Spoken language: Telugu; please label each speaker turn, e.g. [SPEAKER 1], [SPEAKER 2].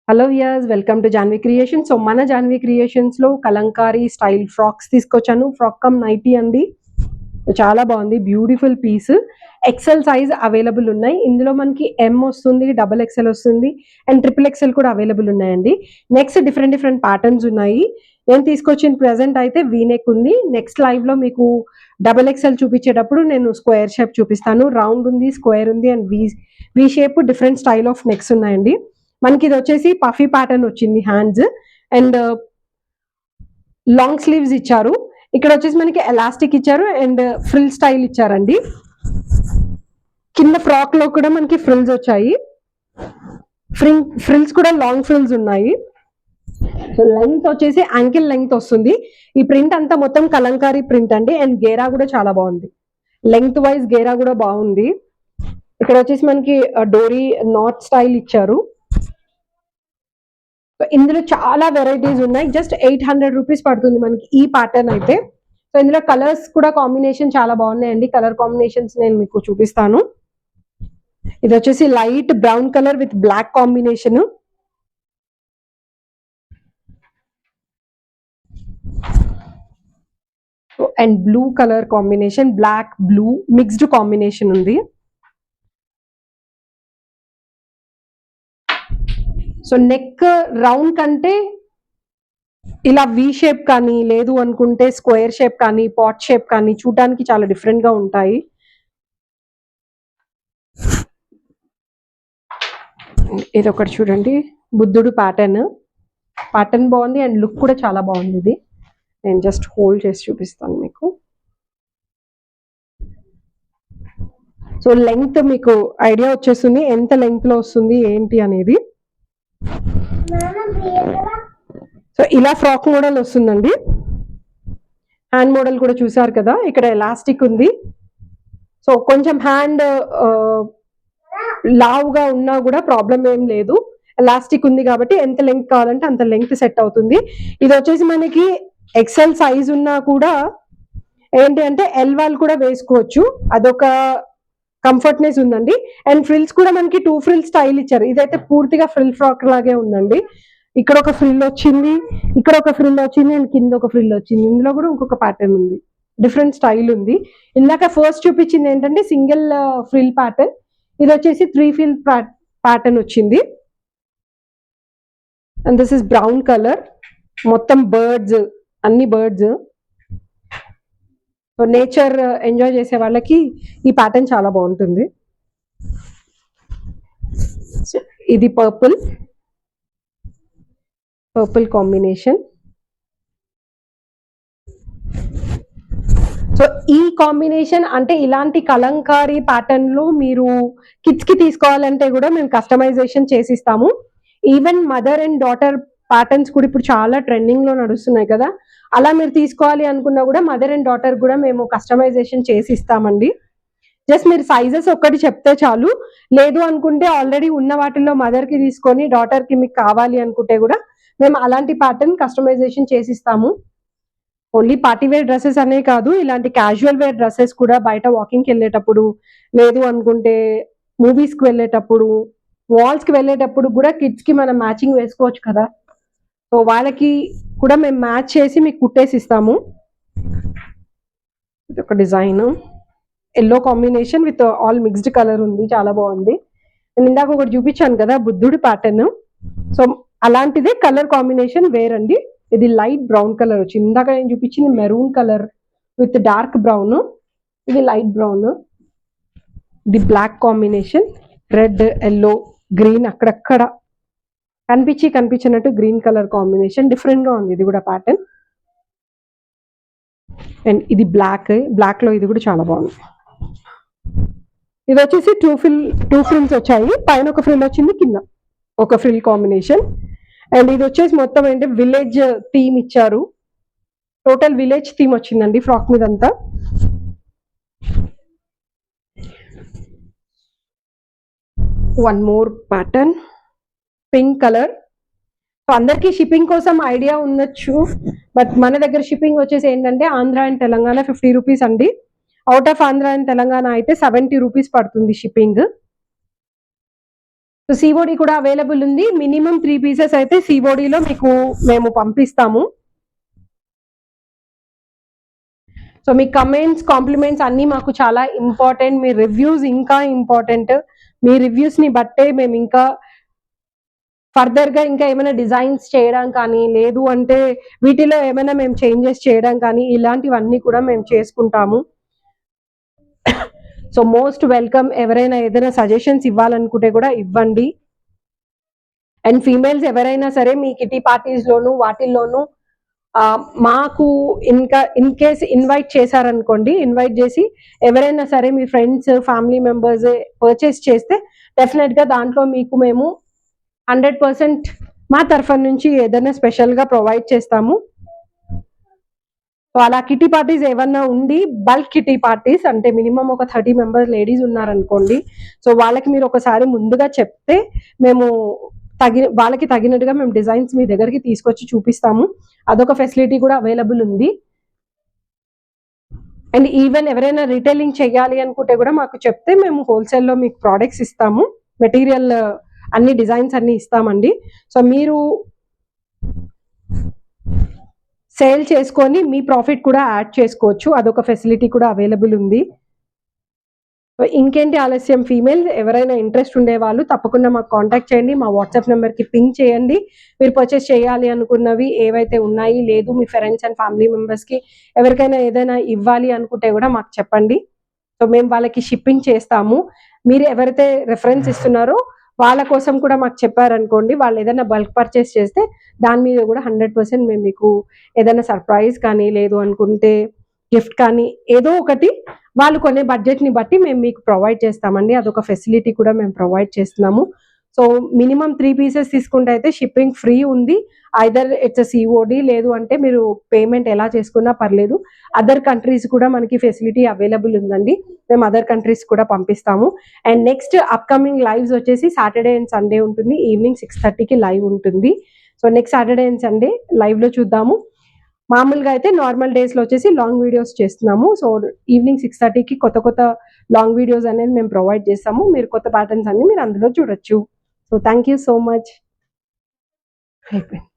[SPEAKER 1] Hello viewers, welcome to Janvi creation. So మన జాన్వి క్రియేషన్స్లో కలంకారీ స్టైల్ ఫ్రాక్స్ తీసుకొచ్చాను. ఫ్రాక్ కమ్ నైటీ అండి, చాలా బాగుంది. Beautiful piece. XL size available ఉన్నాయి. ఇందులో మనకి ఎం వస్తుంది, డబల్ ఎక్సెల్ వస్తుంది అండ్ ట్రిపుల్ ఎక్సెల్ కూడా అవైలబుల్ ఉన్నాయండి. నెక్స్ట్ డిఫరెంట్ డిఫరెంట్ ప్యాటర్న్స్ ఉన్నాయి. నేను తీసుకొచ్చిన ప్రెజెంట్ అయితే వీనెక్ ఉంది. నెక్స్ట్ లైవ్లో మీకు డబల్ ఎక్సెల్ చూపించేటప్పుడు నేను స్క్వేర్ షేప్ చూపిస్తాను. రౌండ్ ఉంది, స్క్వేర్ ఉంది and V shape different style of necks ఉన్నాయండి. మనకి ఇది వచ్చేసి పఫీ ప్యాటర్న్ వచ్చింది. హ్యాండ్స్ అండ్ లాంగ్ స్లీవ్స్ ఇచ్చారు. ఇక్కడ వచ్చేసి మనకి ఎలాస్టిక్ ఇచ్చారు అండ్ ఫ్రిల్ స్టైల్ ఇచ్చారండి. కింద ఫ్రాక్ లో కూడా మనకి ఫ్రిల్స్ వచ్చాయి. ఫ్రిల్స్ కూడా లాంగ్ ఫ్రిల్స్ ఉన్నాయి. సో లెంగ్త్ వచ్చేసి యాంకిల్ లెంగ్త్ వస్తుంది. ఈ ప్రింట్ అంతా మొత్తం కలంకారీ ప్రింట్ అండి అండ్ గేరా కూడా చాలా బాగుంది. లెంగ్త్ వైజ్ గేరా కూడా బాగుంది. ఇక్కడ వచ్చేసి మనకి డోరీ నాట్ స్టైల్ ఇచ్చారు. ఇందులో చాలా వెరైటీస్ ఉన్నాయి. జస్ట్ 800 రూపీస్ పడుతుంది మనకి ఈ ప్యాటర్న్ అయితే. సో ఇందులో కలర్స్ కూడా కాంబినేషన్ చాలా బాగున్నాయండి. కలర్ కాంబినేషన్స్ నేను మీకు చూపిస్తాను. ఇది వచ్చేసి light brown colour with black combination, and blue colour combination, black blue mixed combination ఉంది. సో నెక్ రౌండ్ కంటే ఇలా వి షేప్ కానీ, లేదు అనుకుంటే స్క్వేర్ షేప్ కానీ, పాట్ షేప్ కానీ చూడటానికి చాలా డిఫరెంట్ గా ఉంటాయి. ఇది ఒకటి చూడండి, బుద్ధుడు ప్యాటర్న్ బాగుంది అండ్ లుక్ కూడా చాలా బాగుంది. ఇది నేను జస్ట్ హోల్డ్ చేసి చూపిస్తాను మీకు. సో లెంగ్త్ మీకు ఐడియా వచ్చేస్తుంది ఎంత లెంగ్త్ లో వస్తుంది ఏంటి అనేది. సో ఇలా ఫ్రాక్ మోడల్ వస్తుందండి. హ్యాండ్ మోడల్ కూడా చూసారు కదా, ఇక్కడ ఎలాస్టిక్ ఉంది. సో కొంచెం హ్యాండ్ లావుగా ఉన్నా కూడా ప్రాబ్లం ఏం లేదు. ఎలాస్టిక్ ఉంది కాబట్టి ఎంత లెంగ్త్ కావాలంటే అంత లెంగ్త్ సెట్ అవుతుంది. ఇది వచ్చేసి మనకి ఎక్సెల్ సైజ్ ఉన్నా కూడా ఏంటి అంటే ఎల్ వాళ్ళు కూడా వేసుకోవచ్చు. అదొక కంఫర్ట్నెస్ ఉందండి. అండ్ ఫ్రిల్స్ కూడా మనకి 2 ఫ్రిల్ స్టైల్ ఇచ్చారు. ఇదైతే పూర్తిగా ఫ్రిల్ ఫ్రాక్ లాగే ఉందండి. ఇక్కడ ఒక ఫ్రిల్ వచ్చింది, ఇక్కడ ఒక ఫ్రిల్ వచ్చింది అండ్ కింద ఒక ఫ్రిల్ వచ్చింది. ఇందులో కూడా ఇంకొక ప్యాటర్న్ ఉంది, డిఫరెంట్ స్టైల్ ఉంది. ఇందాక ఫస్ట్ చూపించింది ఏంటంటే సింగిల్ ఫ్రిల్ ప్యాటర్న్. ఇది వచ్చేసి 3 ఫ్రిల్ ప్యాటర్న్ వచ్చింది. And this is brown colour, మొత్తం బర్డ్స్, అన్ని బర్డ్స్. నేచర్ ఎంజాయ్ చేసే వాళ్ళకి ఈ ప్యాటర్న్ చాలా బాగుంటుంది. ఇది పర్పుల్ కాంబినేషన్. సో ఈ కాంబినేషన్ అంటే ఇలాంటి కలంకారీ ప్యాటర్న్ లో మీరు కిడ్స్ కి తీసుకోవాలంటే కూడా మేము కస్టమైజేషన్ చేసిస్తాము. Even mother and daughter patterns కూడా ఇప్పుడు చాలా ట్రెండింగ్ లో నడుస్తున్నాయి కదా, అలా మీరు తీసుకోవాలి అనుకున్నా కూడా మదర్ అండ్ డాటర్ కూడా మేము కస్టమైజేషన్ చేసి ఇస్తామండి. జస్ట్ మీరు సైజెస్ ఒక్కటి చెప్తే చాలు. లేదు అనుకుంటే ఆల్రెడీ ఉన్న వాటిల్లో మదర్ కి తీసుకొని డాటర్ కి మీకు కావాలి అనుకుంటే కూడా మేము అలాంటి ప్యాటర్న్ కస్టమైజేషన్ చేసి ఇస్తాము. ఓన్లీ పార్టీ వేర్ డ్రెస్సెస్ అనే కాదు, ఇలాంటి క్యాజువల్ వేర్ డ్రెస్సెస్ కూడా బయట వాకింగ్కి వెళ్ళేటప్పుడు, లేదు అనుకుంటే మూవీస్కి వెళ్ళేటప్పుడు, మాల్స్కి వెళ్ళేటప్పుడు కూడా కిడ్స్ కి మనం మ్యాచింగ్ వేసుకోవచ్చు కదా. సో వాళ్ళకి కూడా మేము మ్యాచ్ చేసి మీకు కుట్టేసి ఇస్తాము. ఇది ఒక design, yellow combination with all mixed colour ఉంది, చాలా బాగుంది. నేను ఇందాక ఒకటి చూపించాను కదా బుద్ధుడి ప్యాటర్న్. సో అలాంటిదే కలర్ కాంబినేషన్ వేరండి. ఇది లైట్ బ్రౌన్ కలర్ వచ్చింది. ఇందాక నేను చూపించింది maroon colour with dark brown, ఇది లైట్ బ్రౌన్. ఇది black combination, red, yellow, green, అక్కడక్కడ కనిపించినట్టు గ్రీన్ కలర్ కాంబినేషన్. డిఫరెంట్ గా ఉంది ఇది కూడా ప్యాటర్న్. అండ్ ఇది బ్లాక్ లో ఇది కూడా చాలా బాగుంది. ఇది వచ్చేసి 2 ఫ్రిల్స్ వచ్చాయి. పైన ఒక ఫ్రిల్ వచ్చింది, కింద ఒక ఫ్రిల్ కాంబినేషన్. అండ్ ఇది వచ్చేసి మొత్తం ఏంటి విలేజ్ థీమ్ ఇచ్చారు. టోటల్ విలేజ్ థీమ్ వచ్చిందండి ఫ్రాక్ మీద అంతా. One more pattern, pink colour. So అందరికీ షిప్పింగ్ కోసం ఐడియా ఉండొచ్చు, బట్ మన దగ్గర షిప్పింగ్ వచ్చేసి ఏంటంటే ఆంధ్ర అండ్ తెలంగాణ 50 రూపీస్ అండి. Out of Andhra and Telangana అయితే 70 రూపీస్ పడుతుంది షిప్పింగ్. సో సిఓడి కూడా అవైలబుల్ ఉంది. మినిమం 3 పీసెస్ అయితే సిఓడిలో మీకు మేము పంపిస్తాము. సో మీ కమెంట్స్, కాంప్లిమెంట్స్ అన్నీ మాకు చాలా ఇంపార్టెంట్. మీ రివ్యూస్ ఇంకా ఇంపార్టెంట్. మీ రివ్యూస్ని బట్టే మేము ఇంకా ఫర్దర్గా ఇంకా ఏమైనా డిజైన్స్ చేయడం కానీ, లేదు అంటే వీటిలో ఏమైనా మేము చేంజెస్ చేయడం కానీ, ఇలాంటివన్నీ కూడా మేము చేసుకుంటాము. So most welcome. ఎవరైనా ఏదైనా సజెషన్స్ ఇవ్వాలనుకుంటే కూడా ఇవ్వండి. అండ్ ఫీమేల్స్ ఎవరైనా సరే మీ కిటీ పార్టీస్లోను వాటిల్లోనూ మాకు ఇంకా ఇన్ కేస్ ఇన్వైట్ చేశారనుకోండి, ఇన్వైట్ చేసి ఎవరైనా సరే మీ ఫ్రెండ్స్, ఫ్యామిలీ మెంబర్స్ పర్చేస్ చేస్తే డెఫినెట్గా దాంట్లో మీకు మేము 100% మా తరఫున నుంచి ఏదైనా స్పెషల్గా ప్రొవైడ్ చేస్తాము. సో అలా కిటీ పార్టీస్ ఏమన్నా ఉండి, బల్క్ కిటీ పార్టీస్ అంటే మినిమం ఒక 30 మెంబర్స్ లేడీస్ ఉన్నారనుకోండి, సో వాళ్ళకి మీరు ఒకసారి ముందుగా చెప్తే మేము వాళ్ళకి తగినట్టుగా మేము డిజైన్స్ మీ దగ్గరికి తీసుకొచ్చి చూపిస్తాము. అదొక ఫెసిలిటీ కూడా అవైలబుల్ ఉంది. అండ్ ఈవెన్ ఎవరైనా రీటైలింగ్ చేయాలి అనుకుంటే కూడా మాకు చెప్తే మేము హోల్సేల్లో మీకు ప్రోడక్ట్స్ ఇస్తాము. మెటీరియల్ అన్ని డిజైన్స్ అన్ని ఇస్తామండి. సో మీరు సేల్ చేసుకొని మీ ప్రాఫిట్ కూడా యాడ్ చేసుకోవచ్చు. అదొక ఫెసిలిటీ కూడా అవైలబుల్ ఉంది. ఇంకేంటి ఆలస్యం, ఫీమేల్స్ ఎవరైనా ఇంట్రెస్ట్ ఉండే వాళ్ళు తప్పకుండా మాకు కాంటాక్ట్ చేయండి. మా వాట్సాప్ నెంబర్కి పింక్ చేయండి. మీరు పర్చేస్ చేయాలి అనుకున్నవి ఏవైతే ఉన్నాయి, లేదు మీ ఫ్రెండ్స్ అండ్ ఫ్యామిలీ మెంబర్స్కి ఎవరికైనా ఏదైనా ఇవ్వాలి అనుకుంటే కూడా మాకు చెప్పండి. సో మేము వాళ్ళకి షిప్పింగ్ చేస్తాము. మీరు ఎవరైతే రెఫరెన్స్ ఇస్తున్నారో వాళ్ళ కోసం కూడా మాకు చెప్పారనుకోండి, వాళ్ళు ఏదైనా బల్క్ పర్చేస్ చేస్తే దాని మీద కూడా 100% మేము మీకు ఏదైనా సర్ప్రైజ్ కానీ, లేదు అనుకుంటే గిఫ్ట్ కానీ ఏదో ఒకటి వాళ్ళు కొనే బడ్జెట్ని బట్టి మేము మీకు ప్రొవైడ్ చేస్తామండి. అదొక ఫెసిలిటీ కూడా మేము ప్రొవైడ్ చేస్తున్నాము. సో మినిమం 3 పీసెస్ తీసుకుంటే అయితే షిప్పింగ్ ఫ్రీ ఉంది. ఐదర్ ఇట్స్ సిఓడి, లేదు అంటే మీరు పేమెంట్ ఎలా చేసుకున్నా పర్లేదు. అదర్ కంట్రీస్ కూడా మనకి ఫెసిలిటీ అవైలబుల్ ఉందండి. మేము అదర్ కంట్రీస్ కూడా పంపిస్తాము. అండ్ నెక్స్ట్ అప్కమింగ్ లైవ్స్ వచ్చేసి సాటర్డే అండ్ సండే ఉంటుంది. ఈవినింగ్ 6:30కి లైవ్ ఉంటుంది. So next Saturday and Sunday లైవ్లో చూద్దాము. మామూలుగా అయితే నార్మల్ డేస్లో వచ్చేసి లాంగ్ వీడియోస్ చేస్తున్నాము. సో ఈవినింగ్ 6:30కి కొత్త లాంగ్ వీడియోస్ అనేది మేము ప్రొవైడ్ చేస్తాము. మీరు కొత్త ప్యాటర్న్స్ అన్ని మీరు అందులో చూడొచ్చు. So thank you so much. అయిపోయింది.